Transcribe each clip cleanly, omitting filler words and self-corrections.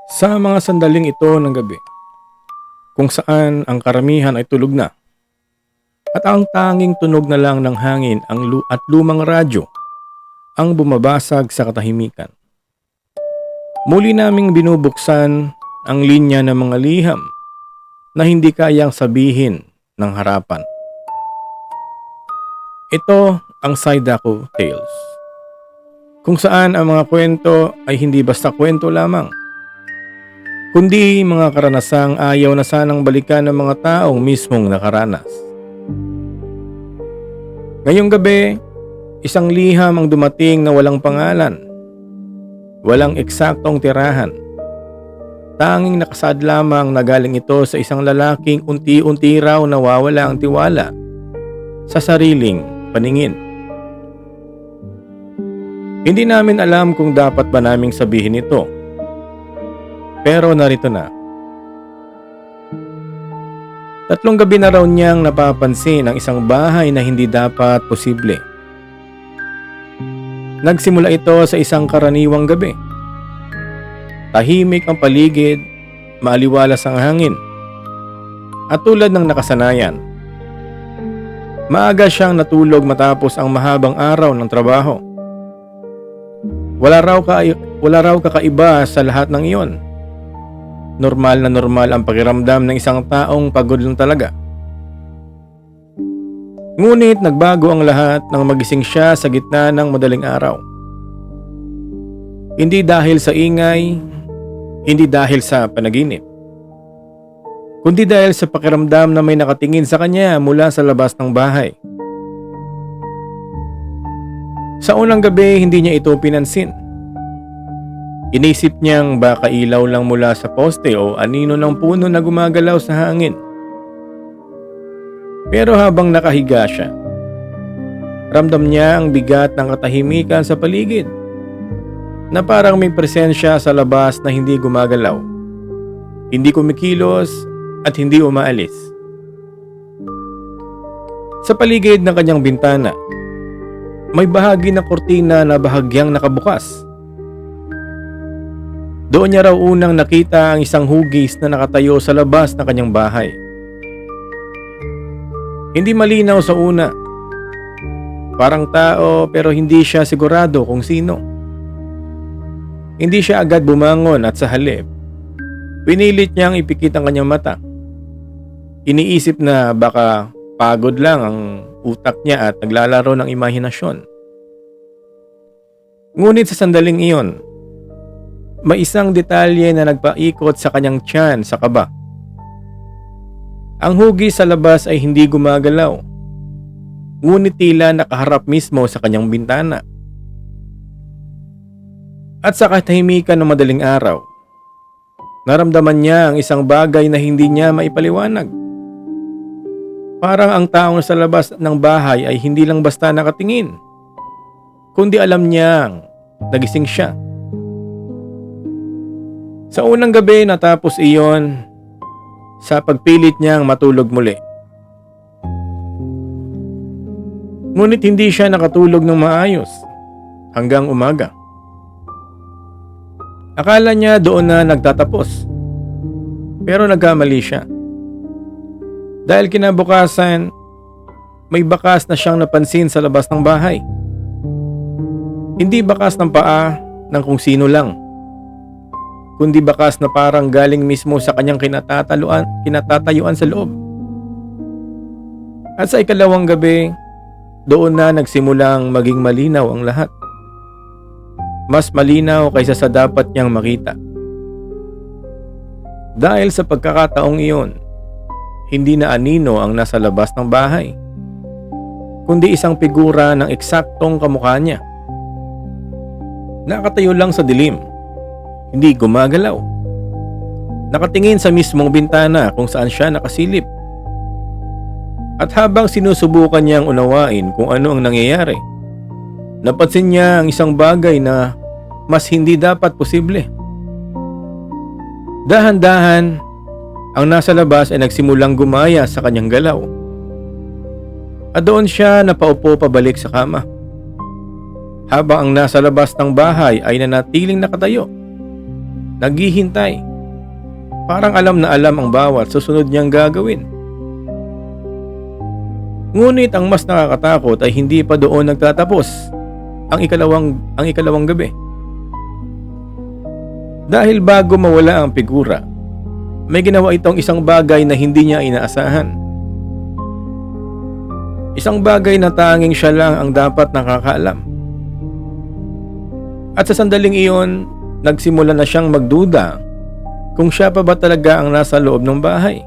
Sa mga sandaling ito ng gabi, kung saan ang karamihan ay tulog na, at ang tanging tunog na lang ng hangin at lumang radyo ang bumabasag sa katahimikan. Muli naming binubuksan ang linya ng mga liham na hindi kayang sabihin ng harapan. Ito ang Saidako Tales, kung saan ang mga kwento ay hindi basta kwento lamang, kundi mga karanasang ayaw na sanang balikan ng mga taong mismong nakaranas. Ngayong gabi, isang liham ang dumating na walang pangalan, walang eksaktong tirahan. Tanging nakasaad lamang na galing ito sa isang lalaking unti-unti raw nawawala ang tiwala sa sariling paningin. Hindi namin alam kung dapat ba naming sabihin ito. Pero narito na. 3 gabi na raw niyang napapansin ang isang bahay na hindi dapat posible. Nagsimula ito sa isang karaniwang gabi. Tahimik ang paligid, maaliwalas ang hangin. At tulad ng nakasanayan, maaga siyang natulog matapos ang mahabang araw ng trabaho. Wala raw kakaiba sa lahat ng iyon. Normal na normal ang pakiramdam ng isang taong pagod lang talaga. Ngunit nagbago ang lahat nang magising siya sa gitna ng madaling araw. Hindi dahil sa ingay, hindi dahil sa panaginip, kundi dahil sa pakiramdam na may nakatingin sa kanya mula sa labas ng bahay. Sa unang gabi, hindi niya ito pinansin. Inisip niyang baka ilaw lang mula sa poste o anino ng puno na gumagalaw sa hangin. Pero habang nakahiga siya, ramdam niya ang bigat ng katahimikan sa paligid, na parang may presensya sa labas na hindi gumagalaw, hindi kumikilos at hindi umaalis. Sa paligid ng kanyang bintana, may bahagi ng kurtina na bahagyang nakabukas. Doon niya raw unang nakita ang isang hugis na nakatayo sa labas ng kanyang bahay. Hindi malinaw sa una. Parang tao pero hindi siya sigurado kung sino. Hindi siya agad bumangon at sa halip, pinilit niyang ipikit ang kanyang mata. Iniisip na baka pagod lang ang utak niya at naglalaro ng imahinasyon. Ngunit sa sandaling iyon, may isang detalye na nagpaikot sa kanyang tiyan sa kaba. Ang hugis sa labas ay hindi gumagalaw, ngunit tila nakaharap mismo sa kanyang bintana. At sa katahimikan ng madaling araw, naramdaman niya ang isang bagay na hindi niya maipaliwanag. Parang ang taong sa labas ng bahay ay hindi lang basta nakatingin, kundi alam niyang nagising siya. Sa unang gabi natapos iyon sa pagpilit niyang matulog muli. Ngunit hindi siya nakatulog ng maayos hanggang umaga. Akala niya doon na nagtatapos, pero nagkamali siya. Dahil kinabukasan, may bakas na siyang napansin sa labas ng bahay. Hindi bakas ng paa ng kung sino lang, kundi bakas na parang galing mismo sa kanyang kinatatayuan sa loob. At sa ikalawang gabi, doon na nagsimulang maging malinaw ang lahat. Mas malinaw kaysa sa dapat niyang makita. Dahil sa pagkakataong iyon, hindi na anino ang nasa labas ng bahay, kundi isang figura ng eksaktong kamukha niya. Nakatayo lang sa dilim, hindi gumagalaw. Nakatingin sa mismong bintana kung saan siya nakasilip. At habang sinusubukan niyang unawain kung ano ang nangyayari, napansin niya ang isang bagay na mas hindi dapat posible. Dahan-dahan, ang nasa labas ay nagsimulang gumaya sa kanyang galaw. At doon siya napaupo pabalik sa kama, habang ang nasa labas ng bahay ay nanatiling nakatayo. naghihintay. Parang alam na alam ang bawat susunod niyang gagawin. Ngunit ang mas nakakatakot ay hindi pa doon nagtatapos ang ikalawang gabi. Dahil bago mawala ang figura, may ginawa itong isang bagay na hindi niya inaasahan. Isang bagay na tanging siya lang ang dapat nakakaalam. At sa sandaling iyon, nagsimula na siyang magduda kung siya pa ba talaga ang nasa loob ng bahay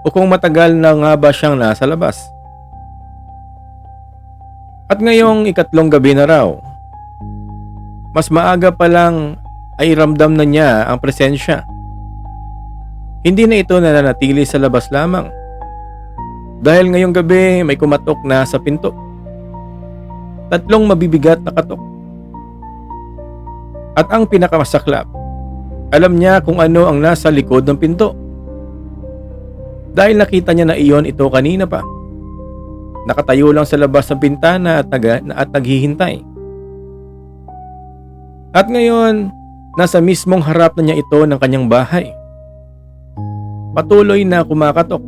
o kung matagal na nga ba siyang nasa labas. At ngayong ikatlong gabi na raw, mas maaga pa lang ay ramdam na niya ang presensya. Hindi na ito nananatili sa labas lamang. Dahil ngayong gabi may kumatok na sa pinto. 3 mabibigat na katok. At ang pinakamasaklap, alam niya kung ano ang nasa likod ng pinto. Dahil nakita niya na iyon ito kanina pa. Nakatayo lang sa labas ng bintana at naghihintay. At ngayon, nasa mismong harap na niya ito ng kanyang bahay. Patuloy na kumakatok.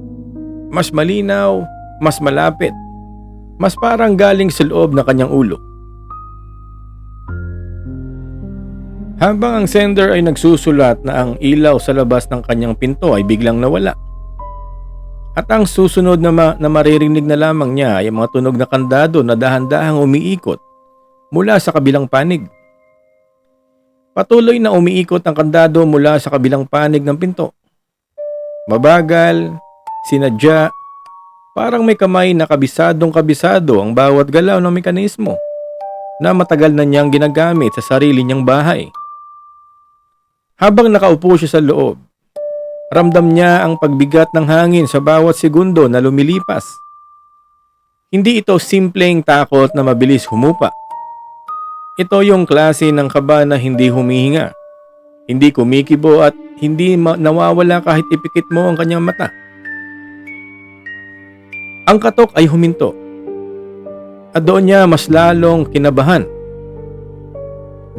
Mas malinaw, mas malapit. Mas parang galing sa loob ng kanyang ulo. Habang ang sender ay nagsusulat na ang ilaw sa labas ng kanyang pinto ay biglang nawala. At ang susunod na maririnig na lamang niya ay mga tunog na kandado na dahan-dahang umiikot mula sa kabilang panig. Patuloy na umiikot ang kandado mula sa kabilang panig ng pinto. Mabagal, sinadya, parang may kamay na kabisadong-kabisado ang bawat galaw ng mekanismo na matagal na niyang ginagamit sa sarili niyang bahay. Habang nakaupo siya sa loob, ramdam niya ang pagbigat ng hangin sa bawat segundo na lumilipas. Hindi ito simpleng takot na mabilis humupa. Ito yung klase ng kaba na hindi humihinga, hindi kumikibo at hindi nawawala kahit ipikit mo ang kanyang mata. Ang katok ay huminto at doon niya mas lalong kinabahan.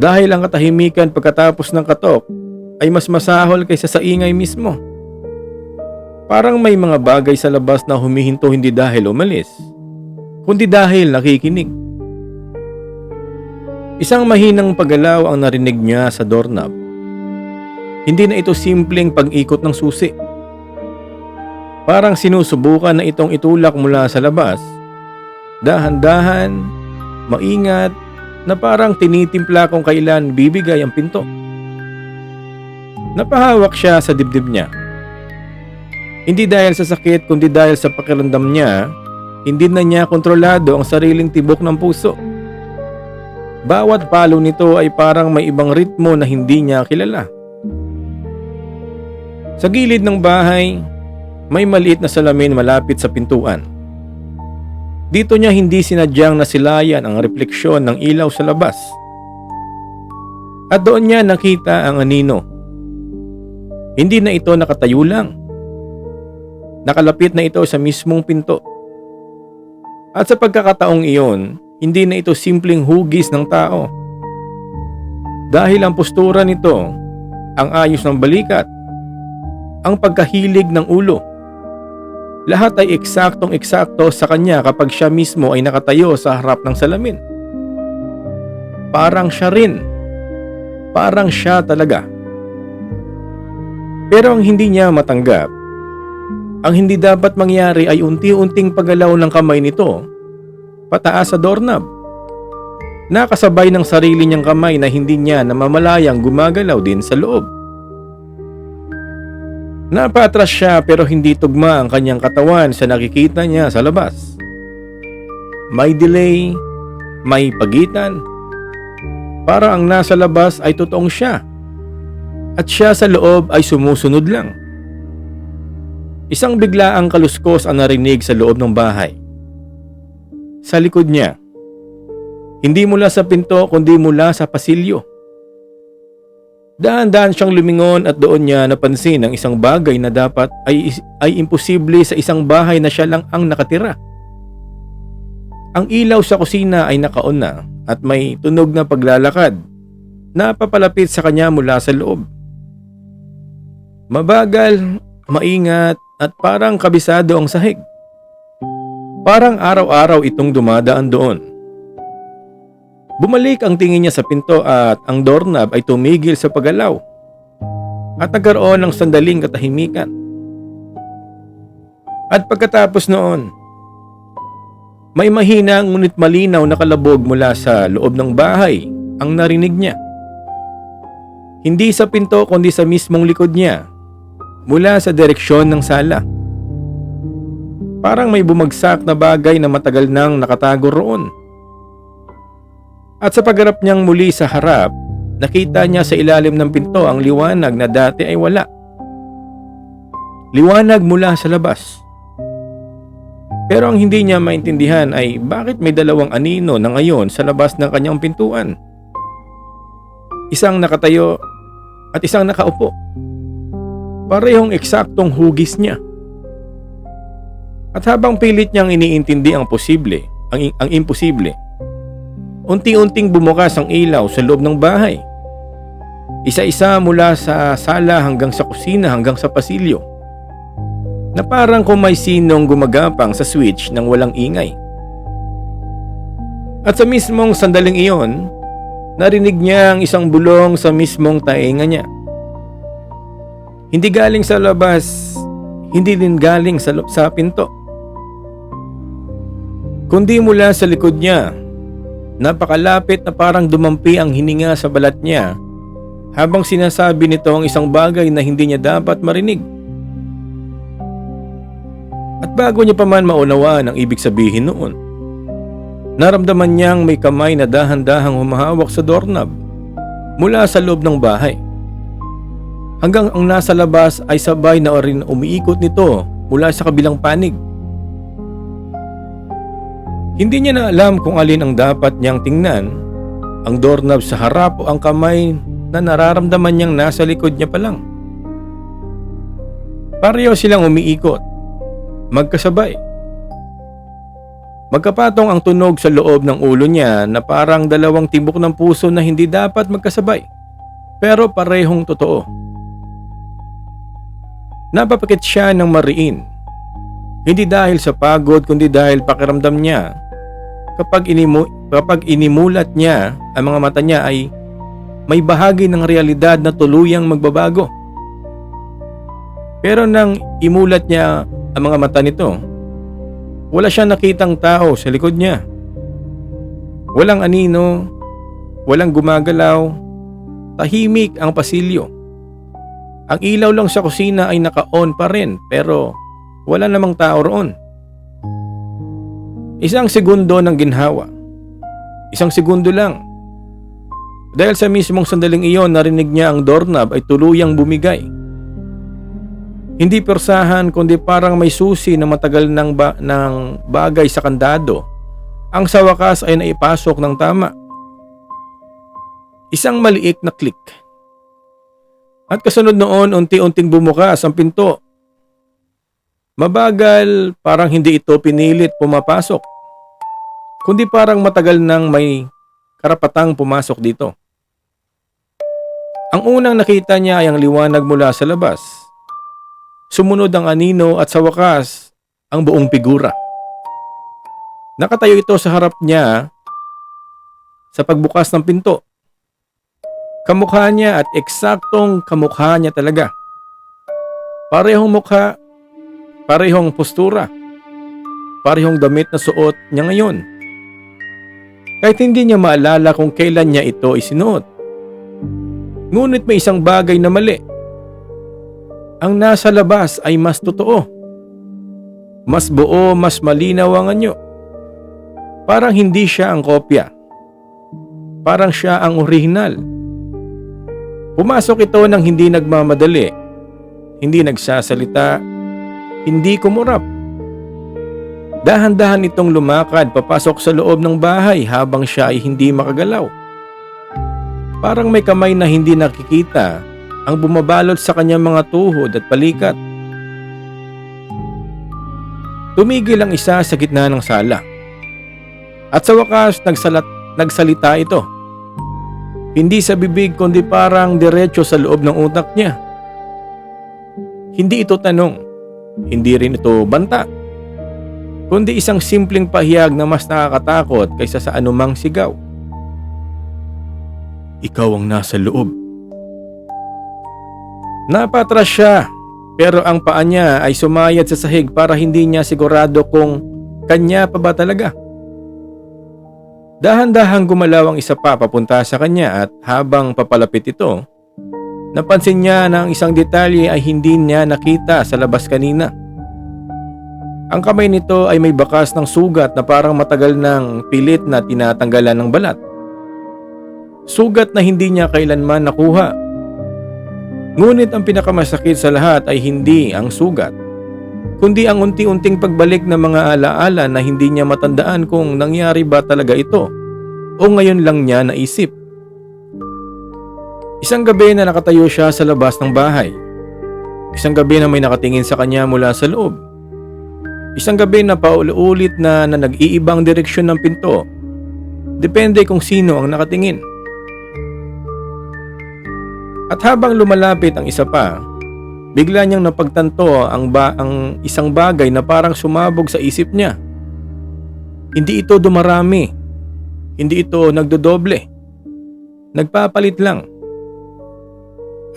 Dahil ang katahimikan pagkatapos ng katok ay mas masahol kaysa sa ingay mismo. Parang may mga bagay sa labas na humihinto hindi dahil umalis, kundi dahil nakikinig. Isang mahinang paggalaw ang narinig niya sa doorknob. Hindi na ito simpleng pag-ikot ng susi. Parang sinusubukan na itong itulak mula sa labas. Dahan-dahan, maingat, na parang tinitimpla kung kailan bibigay ang pinto. Napahawak siya sa dibdib niya. Hindi dahil sa sakit kundi dahil sa pakiramdam niya, hindi na niya kontrolado ang sariling tibok ng puso. Bawat palo nito ay parang may ibang ritmo na hindi niya kilala. Sa gilid ng bahay, may maliit na salamin malapit sa pintuan. Dito niya hindi sinadyang nasilayan ang refleksyon ng ilaw sa labas. At doon niya nakita ang anino. Hindi na ito nakatayo lang. Nakalapit na ito sa mismong pinto. At sa pagkakataong iyon, hindi na ito simpleng hugis ng tao. Dahil ang postura nito, ang ayos ng balikat, ang pagkahilig ng ulo, lahat ay eksaktong-eksakto sa kanya kapag siya mismo ay nakatayo sa harap ng salamin. Parang siya rin. Parang siya talaga. Pero ang hindi niya matanggap, ang hindi dapat mangyari ay unti-unting paggalaw ng kamay nito pataas sa doorknob. Nakasabay ng sarili niyang kamay na hindi niya namamalayang gumagalaw din sa loob. Napatras siya pero hindi tugma ang kanyang katawan sa nakikita niya sa labas. May delay, may pagitan. Para ang nasa labas ay totoong siya at siya sa loob ay sumusunod lang. Isang biglaang kaluskos ang narinig sa loob ng bahay. Sa likod niya. Hindi mula sa pinto kundi mula sa pasilyo. Dahan-dahan siyang lumingon at doon niya napansin ang isang bagay na dapat ay imposible sa isang bahay na siya lang ang nakatira. Ang ilaw sa kusina ay naka-on na at may tunog na paglalakad na papalapit sa kanya mula sa loob. Mabagal, maingat at parang kabisado ang sahig. Parang araw-araw itong dumadaan doon. Bumalik ang tingin niya sa pinto at ang doorknob ay tumigil sa paggalaw at nagkaroon ng sandaling katahimikan. At pagkatapos noon, may mahina ngunit malinaw na kalabog mula sa loob ng bahay ang narinig niya. Hindi sa pinto kundi sa mismong likod niya, mula sa direksyon ng sala. Parang may bumagsak na bagay na matagal nang nakatago roon. At sa pagharap niyang muli sa harap, nakita niya sa ilalim ng pinto ang liwanag na dati ay wala. Liwanag mula sa labas. Pero ang hindi niya maintindihan ay bakit may dalawang anino na ngayon sa labas ng kanyang pintuan. Isang nakatayo at isang nakaupo. Parehong eksaktong hugis niya. At habang pilit niyang iniintindi ang posible, ang imposible, unti-unting bumukas ang ilaw sa loob ng bahay. Isa-isa mula sa sala hanggang sa kusina hanggang sa pasilyo. Na parang kung may sinong gumagapang sa switch nang walang ingay. At sa mismong sandaling iyon, narinig niya ang isang bulong sa mismong tainga niya. Hindi galing sa labas, hindi din galing sa pinto. Kundi mula sa likod niya, napakalapit na parang dumampi ang hininga sa balat niya habang sinasabi nito ang isang bagay na hindi niya dapat marinig. At bago niya pa man maunawaan ang ibig sabihin noon, naramdaman niyang may kamay na dahan-dahang humahawak sa doorknob mula sa loob ng bahay. Hanggang ang nasa labas ay sabay na rin umiikot nito mula sa kabilang panig. Hindi niya na alam kung alin ang dapat niyang tingnan, ang doorknob sa harap o ang kamay na nararamdaman niyang nasa likod niya pa lang. Pareho silang umiikot, magkasabay. Magkapatong ang tunog sa loob ng ulo niya na parang dalawang tibok ng puso na hindi dapat magkasabay, pero parehong totoo. Napapakit siya ng mariin, hindi dahil sa pagod kundi dahil pakiramdam niya kapag inimulat niya ang mga mata niya ay may bahagi ng realidad na tuluyang magbabago. Pero nang imulat niya ang mga mata nito, wala siyang nakitang tao sa likod niya. Walang anino, walang gumagalaw, tahimik ang pasilyo. Ang ilaw lang sa kusina ay naka-on pa rin pero wala namang tao roon. Isang segundo ng ginhawa. Isang segundo lang. Dahil sa mismong sandaling iyon narinig niya ang doorknob ay tuluyang bumigay. Hindi persahan kundi parang may susi na matagal ng bagay sa kandado. Ang sa wakas ay naipasok ng tama. Isang maliit na click. At kasunod noon unti-unting bumukas ang pinto. Mabagal, parang hindi ito pinilit pumapasok. Kundi parang matagal nang may karapatang pumasok dito. Ang unang nakita niya ay ang liwanag mula sa labas. Sumunod ang anino at sa wakas, ang buong figura. Nakatayo ito sa harap niya sa pagbukas ng pinto. Kamukha niya at eksaktong kamukha niya talaga. Parehong mukha, parehong postura, parehong damit na suot niya ngayon. Kahit hindi niya maalala kung kailan niya ito isinuot. Ngunit may isang bagay na mali. Ang nasa labas ay mas totoo. Mas buo, mas malinaw ang anyo. Parang hindi siya ang kopya. Parang siya ang orihinal. Pumasok ito nang hindi nagmamadali, hindi nagsasalita, hindi kumurap. Dahan-dahan itong lumakad papasok sa loob ng bahay habang siya ay hindi makagalaw. Parang may kamay na hindi nakikita ang bumabalot sa kanyang mga tuhod at balikat. Tumigil ang isa sa gitna ng sala. At sa wakas nagsalita ito. Hindi sa bibig kundi parang diretso sa loob ng utak niya. Hindi ito tanong, hindi rin ito banta, kundi isang simpleng pahayag na mas nakakatakot kaysa sa anumang sigaw. Ikaw ang nasa loob. Napatras siya, pero ang paa niya ay sumayad sa sahig para hindi niya sigurado kung kanya pa ba talaga. Dahan-dahang gumalaw ang isa pa papunta sa kanya at habang papalapit ito, napansin niya na ang isang detalye ay hindi niya nakita sa labas kanina. Ang kamay nito ay may bakas ng sugat na parang matagal ng pilit na tinatanggalan ng balat. Sugat na hindi niya kailanman nakuha. Ngunit ang pinakamasakit sa lahat ay hindi ang sugat, kundi ang unti-unting pagbalik ng mga alaala na hindi niya matandaan kung nangyari ba talaga ito o ngayon lang niya naisip. Isang gabi na nakatayo siya sa labas ng bahay. Isang gabi na may nakatingin sa kanya mula sa loob. Isang gabi na paulit-ulit na nag-iibang direksyon ng pinto. Depende kung sino ang nakatingin. At habang lumalapit ang isa pa, bigla niyang napagtanto ang isang bagay na parang sumabog sa isip niya. Hindi ito dumarami. Hindi ito nagdodoble. Nagpapalit lang.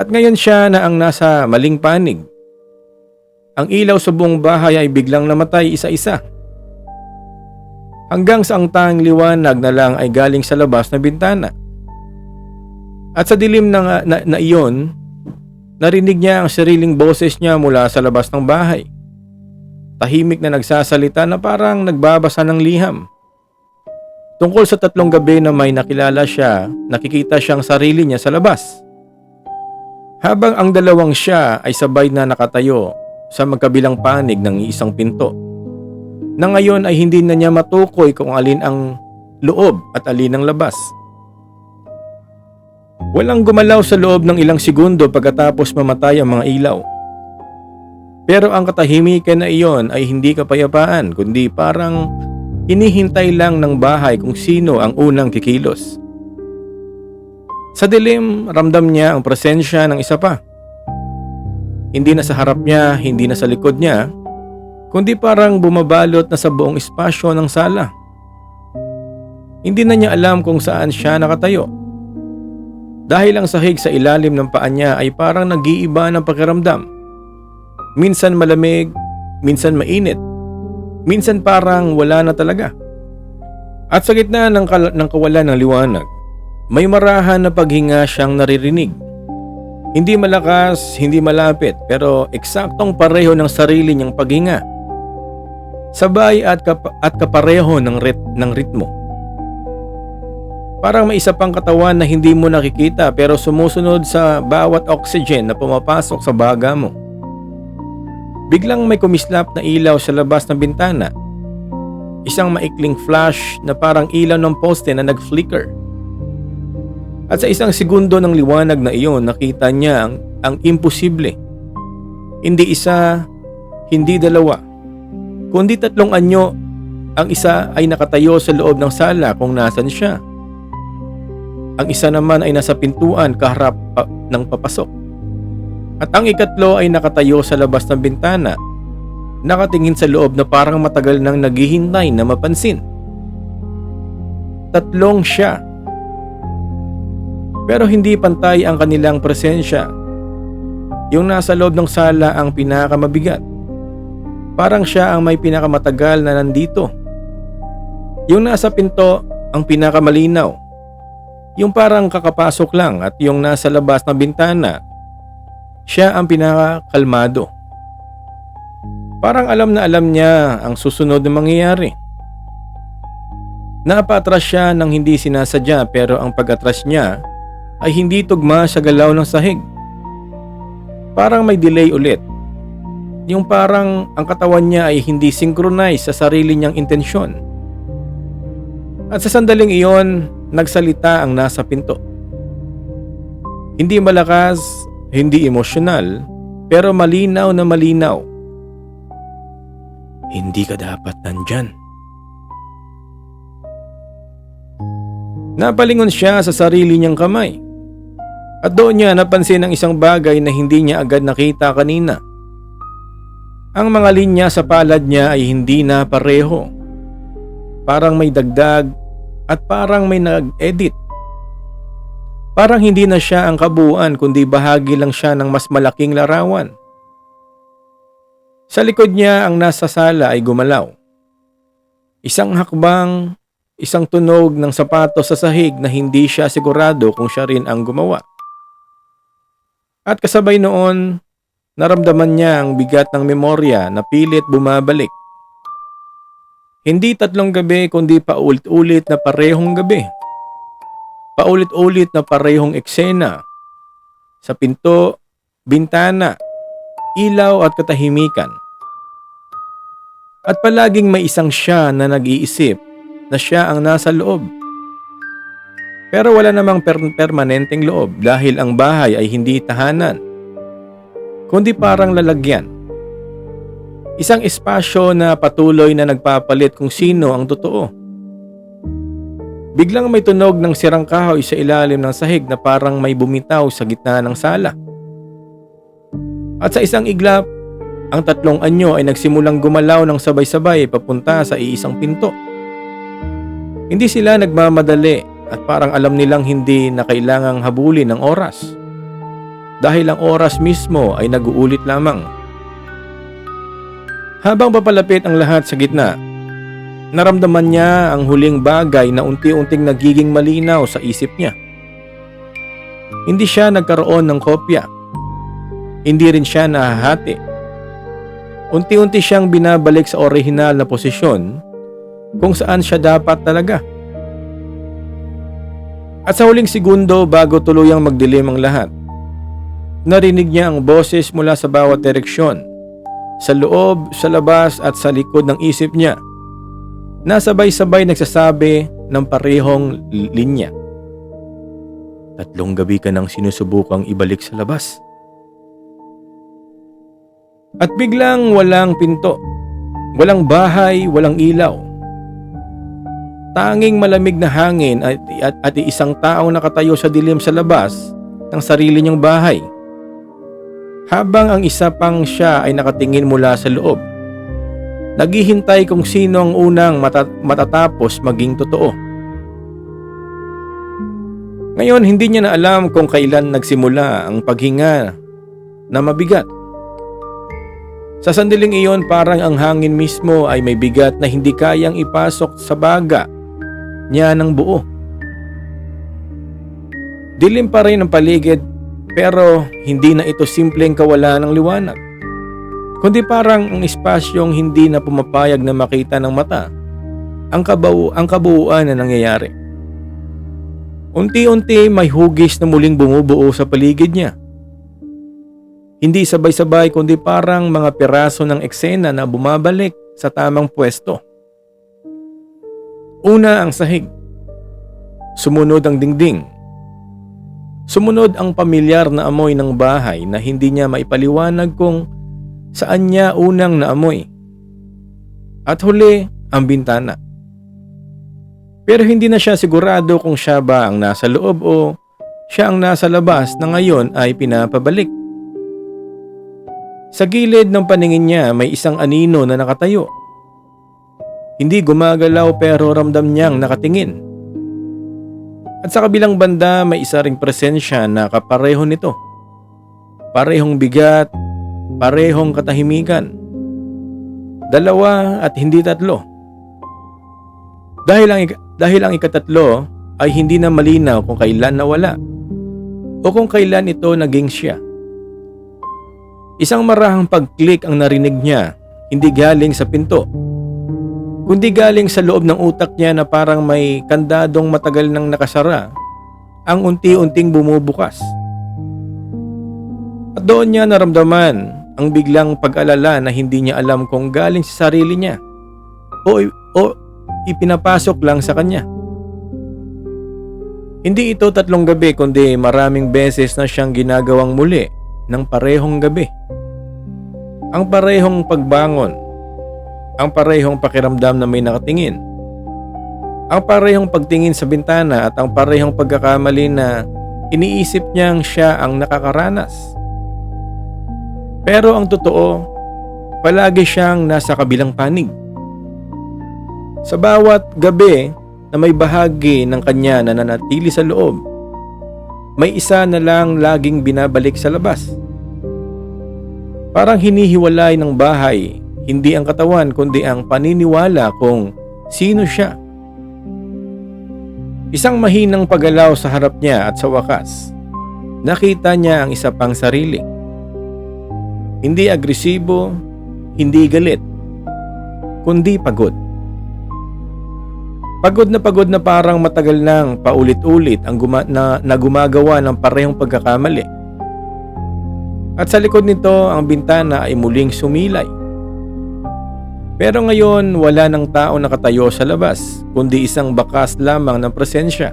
At ngayon siya na ang nasa maling panig. Ang ilaw sa buong bahay ay biglang namatay isa-isa. Hanggang sa ang tanging liwanag na lang ay galing sa labas na bintana. At sa dilim na iyon, narinig niya ang sariling boses niya mula sa labas ng bahay. Tahimik na nagsasalita na parang nagbabasa ng liham. Tungkol sa 3 gabi na may nakilala siya, nakikita siyang sarili niya sa labas. Habang ang dalawang siya ay sabay na nakatayo sa magkabilang panig ng isang pinto. Na ngayon ay hindi na niya matukoy kung alin ang loob at alin ang labas. Walang gumalaw sa loob ng ilang segundo pagkatapos mamatay ang mga ilaw. Pero ang katahimikan na iyon ay hindi kapayapaan kundi parang hinihintay lang ng bahay kung sino ang unang kikilos. Sa dilim, ramdam niya ang presensya ng isa pa. Hindi na sa harap niya, hindi na sa likod niya, kundi parang bumabalot na sa buong espasyo ng sala. Hindi na niya alam kung saan siya nakatayo. Dahil ang sahig sa ilalim ng paa niya ay parang nag-iiba ng pakiramdam. Minsan malamig, minsan mainit, minsan parang wala na talaga. At sa gitna ng kawalan ng liwanag, may marahan na paghinga siyang naririnig. Hindi malakas, hindi malapit, pero eksaktong pareho ng sarili niyang paghinga. Sabay at kapareho ng ritmo. Parang may isa pang katawan na hindi mo nakikita pero sumusunod sa bawat oxygen na pumapasok sa baga mo. Biglang may kumislap na ilaw sa labas ng bintana. Isang maikling flash na parang ilaw ng poste na nag-flicker. At sa isang segundo ng liwanag na iyon, nakita niya ang imposible. Hindi isa, hindi dalawa, kundi 3 anyo. Ang isa ay nakatayo sa loob ng sala kung nasan siya. Ang isa naman ay nasa pintuan kaharap ng papasok. At ang ikatlo ay nakatayo sa labas ng bintana, nakatingin sa loob na parang matagal nang naghihintay na mapansin. 3 siya. Pero hindi pantay ang kanilang presensya. Yung nasa loob ng sala ang pinakamabigat. Parang siya ang may pinakamatagal na nandito. Yung nasa pinto ang pinakamalinaw. Yung parang kakapasok lang at yung nasa labas ng bintana, siya ang pinakakalmado. Parang alam na alam niya ang susunod na mangyayari. Napatras siya ng hindi sinasadya pero ang pag-atras niya ay hindi tugma sa galaw ng sahig. Parang may delay ulit. Yung parang ang katawan niya ay hindi synchronize sa sarili niyang intensyon. At sa sandaling iyon, nagsalita ang nasa pinto. Hindi malakas, hindi emosyonal, pero malinaw na malinaw. Hindi ka dapat nandyan. Napalingon siya sa sarili niyang kamay at doon niya napansin ang isang bagay na hindi niya agad nakita kanina. Ang mga linya sa palad niya ay hindi na pareho. Parang may dagdag at parang may nag-edit. Parang hindi na siya ang kabuuan kundi bahagi lang siya ng mas malaking larawan. Sa likod niya ang nasa sala ay gumalaw. Isang hakbang, isang tunog ng sapatos sa sahig na hindi siya sigurado kung siya rin ang gumawa. At kasabay noon, naramdaman niya ang bigat ng memorya na pilit bumabalik. Hindi 3 gabi kundi paulit-ulit na parehong gabi. Paulit-ulit na parehong eksena. Sa pinto, bintana, ilaw at katahimikan. At palaging may isang siya na nag-iisip na siya ang nasa loob. Pero wala namang permanenteng loob dahil ang bahay ay hindi tahanan, kundi parang lalagyan. Isang espasyo na patuloy na nagpapalit kung sino ang totoo. Biglang may tunog ng sirang kahoy sa ilalim ng sahig na parang may bumitaw sa gitna ng sala. At sa isang iglap, ang 3 anyo ay nagsimulang gumalaw ng sabay-sabay papunta sa iisang pinto. Hindi sila nagmamadali at parang alam nilang hindi na kailangang habulin ng oras. Dahil ang oras mismo ay nag-uulit lamang. Habang papalapit ang lahat sa gitna, naramdaman niya ang huling bagay na unti-unting nagiging malinaw sa isip niya. Hindi siya nagkaroon ng kopya. Hindi rin siya nahahati. Unti-unti siyang binabalik sa orihinal na posisyon kung saan siya dapat talaga. At sa huling segundo bago tuluyang magdilim ang lahat, narinig niya ang boses mula sa bawat direksyon, sa loob, sa labas at sa likod ng isip niya, na sabay-sabay nagsasabi ng parehong linya. 3 gabi ka nang sinusubukang ibalik sa labas. At biglang walang pinto, walang bahay, walang ilaw. Tanging malamig na hangin at isang taong nakatayo sa dilim sa labas ng sarili niyang bahay. Habang ang isa pang siya ay nakatingin mula sa loob. Naghihintay kung sino ang unang matatapos maging totoo. Ngayon hindi niya na alam kung kailan nagsimula ang paghinga na mabigat. Sa sandaling iyon parang ang hangin mismo ay may bigat na hindi kayang ipasok sa baga niya ng buo. Dilim pa rin ang paligid pero hindi na ito simpleng kawalan ng liwanag, kundi parang ang espasyong hindi na pumapayag na makita ng mata ang kabuuan na nangyayari. Unti-unti may hugis na muling bumubuo sa paligid niya. Hindi sabay-sabay kundi parang mga piraso ng eksena na bumabalik sa tamang pwesto. Una ang sahig. Sumunod ang dingding. Sumunod ang pamilyar na amoy ng bahay na hindi niya maipaliwanag kung saan niya unang naamoy. At huli ang bintana. Pero hindi na siya sigurado kung siya ba ang nasa loob o siya ang nasa labas na ngayon ay pinapabalik. Sa gilid ng paningin niya may isang anino na nakatayo. Hindi gumagalaw pero ramdam niyang nakatingin. At sa kabilang banda may isa ring presensya na kapareho nito. Parehong bigat, parehong katahimikan. 2 at hindi 3. Dahil ang ikatatlo ay hindi na malinaw kung kailan nawala o kung kailan ito naging siya. Isang marahang pag-click ang narinig niya, hindi galing sa pinto, kundi galing sa loob ng utak niya na parang may kandadong matagal nang nakasara ang unti-unting bumubukas. At doon niya naramdaman ang biglang pag-alala na hindi niya alam kung galing sa sarili niya o ipinapasok lang sa kanya. Hindi ito 3 gabi kundi maraming beses na siyang ginagawang muli ng parehong gabi. Ang parehong pagbangon, ang parehong pakiramdam na may nakatingin, Ang parehong pagtingin sa bintana at ang parehong pagkakamali na iniisip niyang siya ang nakakaranas. Pero ang totoo, palagi siyang nasa kabilang panig. Sa bawat gabi na may bahagi ng kanya na nanatili sa loob, may isa na lang laging binabalik sa labas. Parang hinihiwalay ng bahay, hindi ang katawan kundi ang paniniwala kung sino siya. Isang mahinang paggalaw sa harap niya at sa wakas, nakita niya ang isa pang sarili. Hindi agresibo, hindi galit, kundi pagod. Pagod na parang matagal nang paulit-ulit ang gumagawa ng parehong pagkakamali. At sa likod nito, ang bintana ay muling sumilay. Pero ngayon, wala ng tao nakatayo sa labas, kundi isang bakas lamang ng presensya.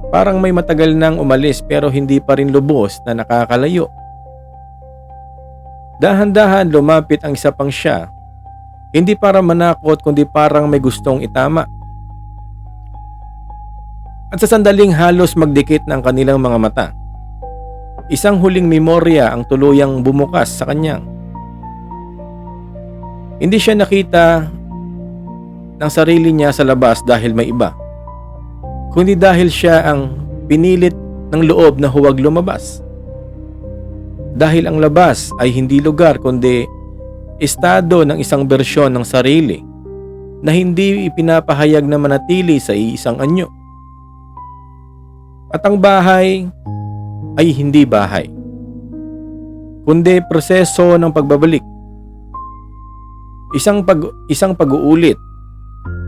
Parang may matagal nang umalis pero hindi pa rin lubos na nakakalayo. Dahan-dahan lumapit ang isa pang siya, hindi para manakot kundi parang may gustong itama. At sa sandaling halos magdikit ng kanilang mga mata, isang huling memorya ang tuluyang bumukas sa kanyang. Hindi siya nakita ng sarili niya sa labas dahil may iba, kundi dahil siya ang pinilit ng loob na huwag lumabas. Dahil ang labas ay hindi lugar kundi estado ng isang bersyon ng sarili na hindi ipinapahayag na manatili sa iisang anyo. At ang bahay ay hindi bahay, kundi proseso ng pagbabalik. Isang pag-uulit,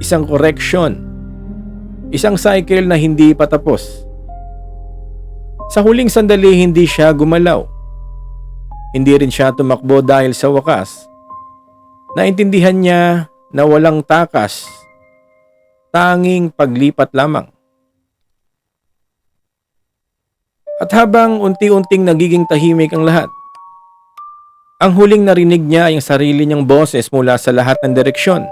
isang correction, isang cycle na hindi patapos. Sa huling sandali hindi siya gumalaw. Hindi rin siya tumakbo dahil sa wakas, naintindihan niya na walang takas, tanging paglipat lamang. At habang unti-unting nagiging tahimik ang lahat, ang huling narinig niya ay ang sarili niyang boses mula sa lahat ng direksyon,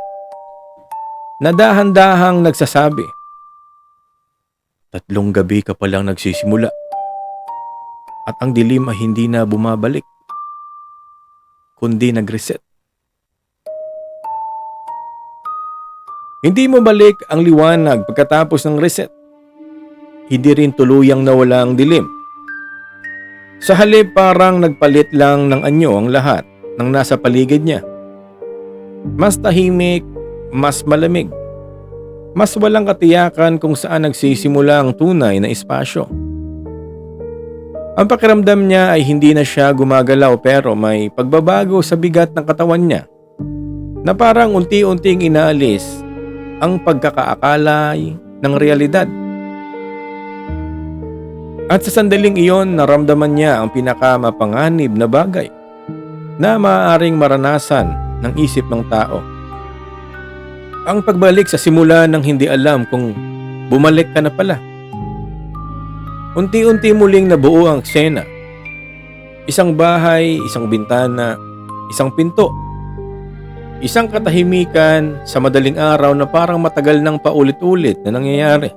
na dahan-dahang nagsasabi, "3 gabi ka palang nagsisimula, at ang dilim ay hindi na bumabalik, kundi nag-reset. Hindi mo balik ang liwanag pagkatapos ng reset. Hindi rin tuluyang nawala ang dilim. Sa halip parang nagpalit lang ng anyo ang lahat ng nasa paligid niya. Mas tahimik, mas malamig. Mas walang katiyakan kung saan nagsisimula ang tunay na espasyo. Ang pakiramdam niya ay hindi na siya gumagalaw pero may pagbabago sa bigat ng katawan niya na parang unti-unting inaalis ang pagkakaakalay ng realidad. At sa sandaling iyon, naramdaman niya ang pinakamapanganib na bagay na maaaring maranasan ng isip ng tao. Ang pagbalik sa simula ng hindi alam kung bumalik ka na pala. Unti-unti muling nabuo ang eksena. Isang bahay, isang bintana, isang pinto. Isang katahimikan sa madaling araw na parang matagal nang paulit-ulit na nangyayari.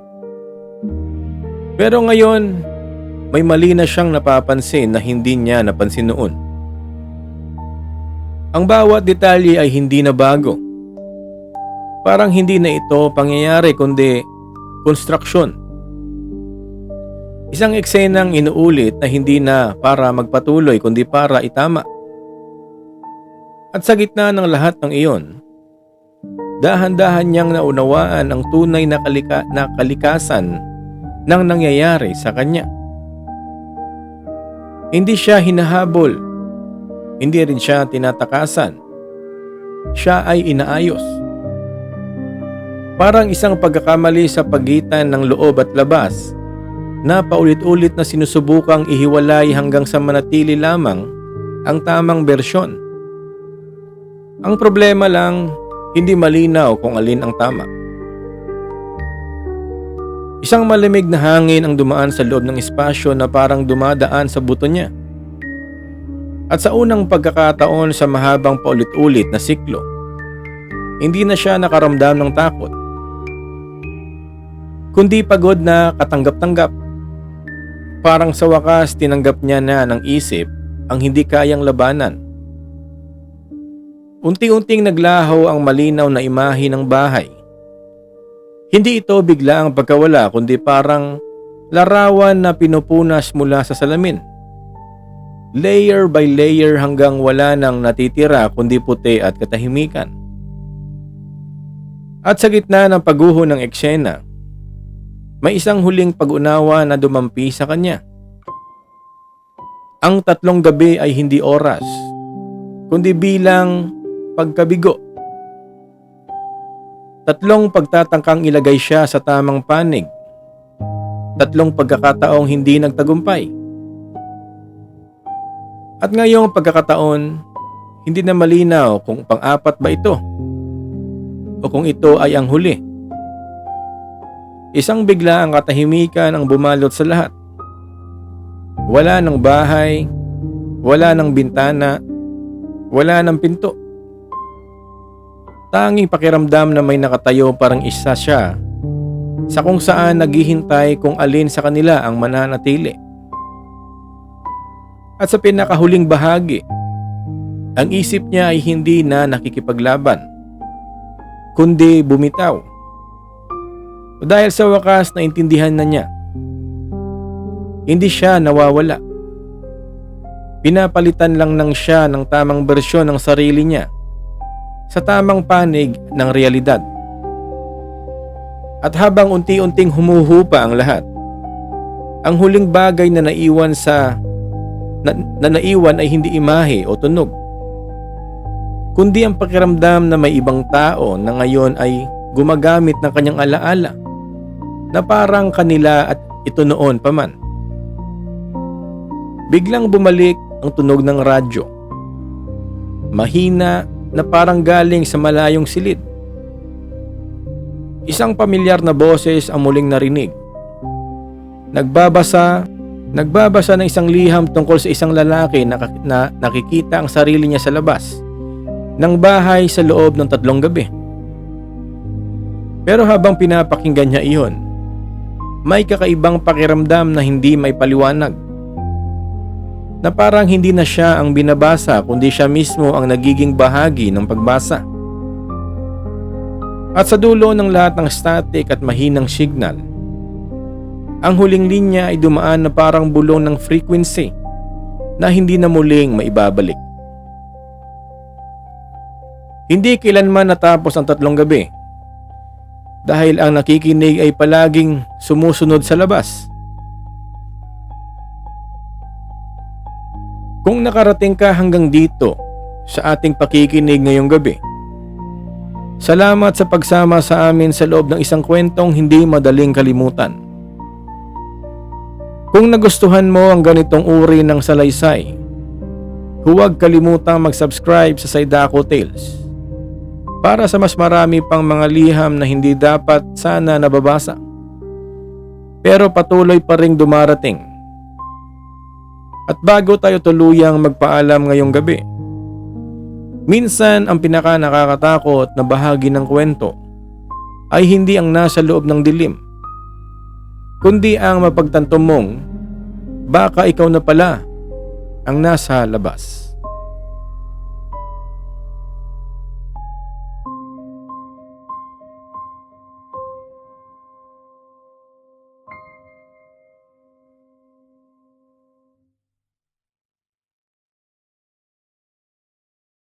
Pero ngayon, may mali na siyang napapansin na hindi niya napansin noon. Ang bawat detalye ay hindi na bago. Parang hindi na ito pangyayari kundi konstruksyon. Isang eksenang inuulit na hindi na para magpatuloy kundi para itama. At sa gitna ng lahat ng iyon, dahan-dahan niyang naunawaan ang tunay na kalikasan ng nangyayari sa kanya. Hindi siya hinahabol, hindi rin siya tinatakasan. Siya ay inaayos. Parang isang pagkakamali sa pagitan ng loob at labas na paulit-ulit na sinusubukang ihiwalay hanggang sa manatili lamang ang tamang bersyon. Ang problema lang, hindi malinaw kung alin ang tama. Isang malamig na hangin ang dumaan sa loob ng espasyo na parang dumadaan sa buto niya. At sa unang pagkakataon sa mahabang paulit-ulit na siklo, hindi na siya nakaramdam ng takot. kundi pagod na katanggap-tanggap. Parang sa wakas tinanggap niya na ng isip ang hindi kayang labanan. Unti-unting naglaho ang malinaw na imahe ng bahay. Hindi ito bigla ang pagkawala kundi parang larawan na pinupunas mula sa salamin. Layer by layer hanggang wala nang natitira kundi puti at katahimikan. At sa gitna ng pagguho ng eksena, may isang huling pag-unawa na dumampi sa kanya. Ang 3 gabi ay hindi oras, kundi bilang pagkabigo. 3 pagtatangkang ilagay siya sa tamang panig. 3 pagkakataong hindi nagtagumpay. At ngayong pagkakataon, hindi na malinaw kung pang-4 ba ito o kung ito ay ang huli. Isang bigla ang katahimikan ang bumalot sa lahat. Wala ng bahay, wala ng bintana, wala ng pinto. Tanging pakiramdam na may nakatayo parang isa siya sa kung saan naghihintay kung alin sa kanila ang mananatili. At sa pinakahuling bahagi, ang isip niya ay hindi na nakikipaglaban, kundi bumitaw. Dahil sa wakas naintindihan na niya, hindi siya nawawala. Pinapalitan lang siya ng tamang bersyon ng sarili niya sa tamang panig ng realidad. At habang unti-unting humuhupa ang lahat, ang huling bagay na naiwan ay hindi imahe o tunog, kundi ang pakiramdam na may ibang tao na ngayon ay gumagamit ng kanyang alaala na parang kanila at ito noon pa man. Biglang bumalik ang tunog ng radyo. Mahina na parang galing sa malayong silid. Isang pamilyar na boses ang muling narinig. Nagbabasa ng isang liham tungkol sa isang lalaki na nakikita ang sarili niya sa labas ng bahay sa loob ng 3 gabi. Pero habang pinapakinggan niya iyon, may kakaibang pakiramdam na hindi may paliwanag. Na parang hindi na siya ang binabasa kundi siya mismo ang nagiging bahagi ng pagbasa. At sa dulo ng lahat ng static at mahinang signal, ang huling linya ay dumaan na parang bulong ng frequency na hindi na muling maibabalik. Hindi kailanman natapos ang 3 gabi dahil ang nakikinig ay palaging sumusunod sa labas. Kung nakarating ka hanggang dito sa ating pakikinig ngayong gabi, salamat sa pagsama sa amin sa loob ng isang kwentong hindi madaling kalimutan. Kung nagustuhan mo ang ganitong uri ng salaysay, huwag kalimutang mag-subscribe sa Saydako Tales para sa mas marami pang mga liham na hindi dapat sana nababasa pero patuloy pa ring dumarating. At bago tayo tuluyang magpaalam ngayong gabi, minsan ang pinaka nakakatakot na bahagi ng kwento ay hindi ang nasa loob ng dilim, kundi ang mapagtanto mong baka ikaw na pala ang nasa labas.